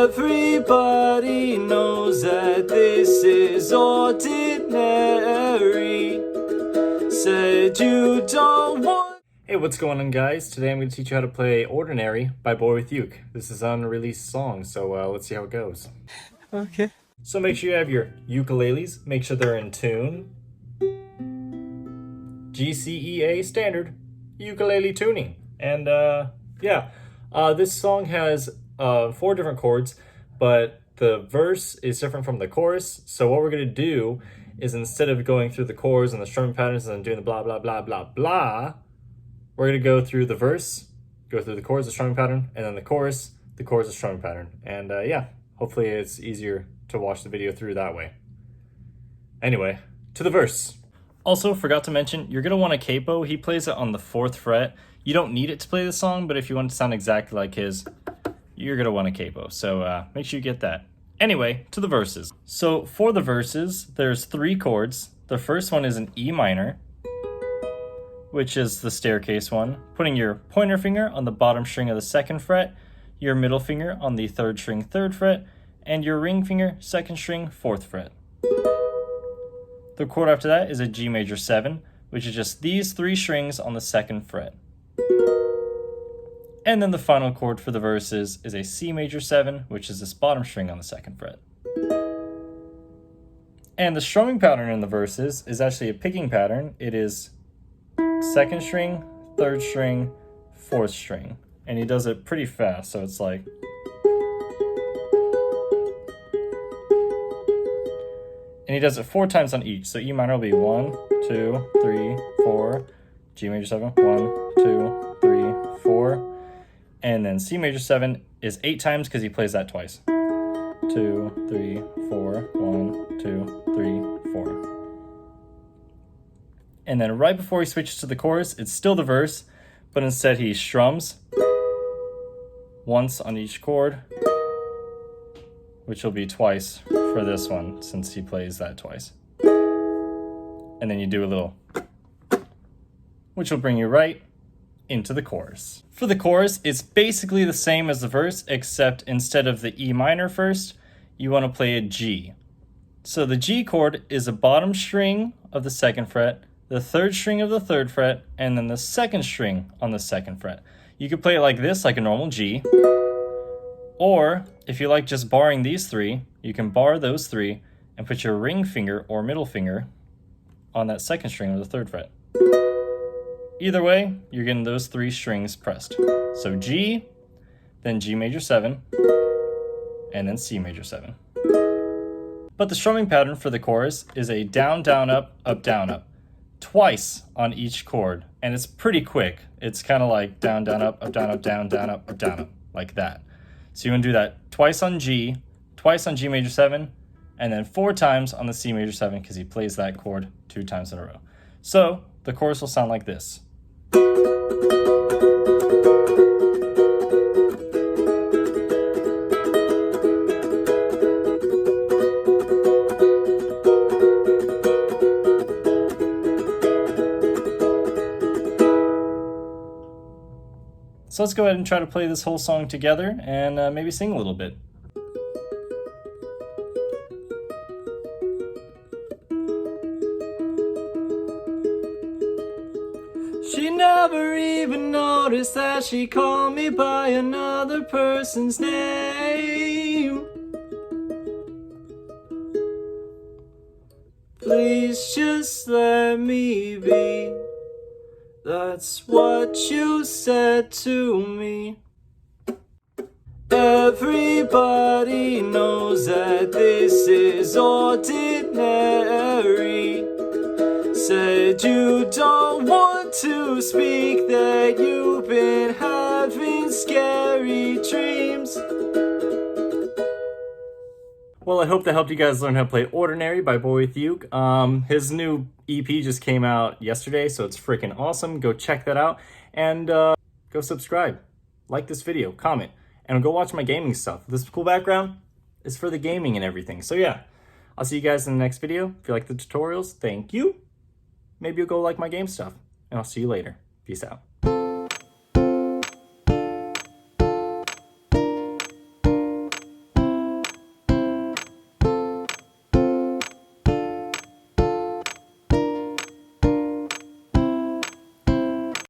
Everybody knows that this is ordinary. Said you don't want... Hey, what's going on, guys? Today I'm going to teach you how to play Ordinary by Boywithuke. This is an unreleased song, so let's see how it goes. Okay. So make sure you have your ukuleles. Make sure they're in tune. GCEA standard ukulele tuning. And this song has 4 different chords, but the verse is different from the chorus. So what we're going to do is, instead of going through the chords and the strumming patterns and doing the blah blah blah blah blah, we're going to go through the verse, go through the chords, the strumming pattern, and then the chorus, the strumming pattern. And hopefully it's easier to watch the video through that way. Anyway, to the verse. Also, forgot to mention, you're going to want a capo. He plays it on the 4th fret. You don't need it to play the song, but if you want it to sound exactly like his, you're going to want a capo. So make sure you get that. Anyway, to the verses. So for the verses, there's 3 chords. The first one is an E minor, which is the staircase one. Putting your pointer finger on the bottom string of the 2nd fret, your middle finger on the 3rd string 3rd fret, and your ring finger 2nd string 4th fret. The chord after that is a G major 7, which is just these 3 strings on the 2nd fret. And then the final chord for the verses is a C major 7, which is this bottom string on the 2nd fret. And the strumming pattern in the verses is actually a picking pattern. It is 2nd string, 3rd string, 4th string. And he does it pretty fast, so it's like... And he does it 4 times on each. So E minor will be 1, 2, 3, 4. G major 7, 1, 2, 3, 4. And then C major 7 is 8 times because he plays that twice. 2, 3, 4, 1, 2, 3, 4. And then right before he switches to the chorus, it's still the verse, but instead he strums once on each chord, which will be twice for this one since he plays that twice. And then you do a little, which will bring you right into the chorus. For the chorus, it's basically the same as the verse, except instead of the E minor first, you want to play a G. So the G chord is a bottom string of the 2nd fret, the 3rd string of the 3rd fret, and then the 2nd string on the 2nd fret. You could play it like this, like a normal G. Or, if you like just barring these 3, you can bar those 3 and put your ring finger or middle finger on that 2nd string of the 3rd fret. Either way, you're getting those 3 strings pressed. So G, then G major 7, and then C major 7. But the strumming pattern for the chorus is a down, down, up, down, up. Twice on each chord, and it's pretty quick. It's kind of like down, down, up, down, up, down, down, up, down, up, like that. So you want to do that twice on G, twice on G major 7, and then 4 times on the C major 7 because he plays that chord 2 times in a row. So the chorus will sound like this. So let's go ahead and try to play this whole song together and maybe sing a little bit. She never even noticed that she called me by another person's name. Please just let me be. That's what you said to me. Everybody knows that this is ordinary. Said you don't want to speak, that you've been having scary dreams. Well, I hope that helped you guys learn how to play Ordinary by Boywithuke. His new EP just came out yesterday, so it's freaking awesome. Go check that out, and go subscribe, like this video, comment, and go watch my gaming stuff. This cool background is for the gaming and everything. So yeah, I'll see you guys in the next video. If you like the tutorials, thank you. Maybe you'll go like my game stuff, and I'll see you later. Peace out.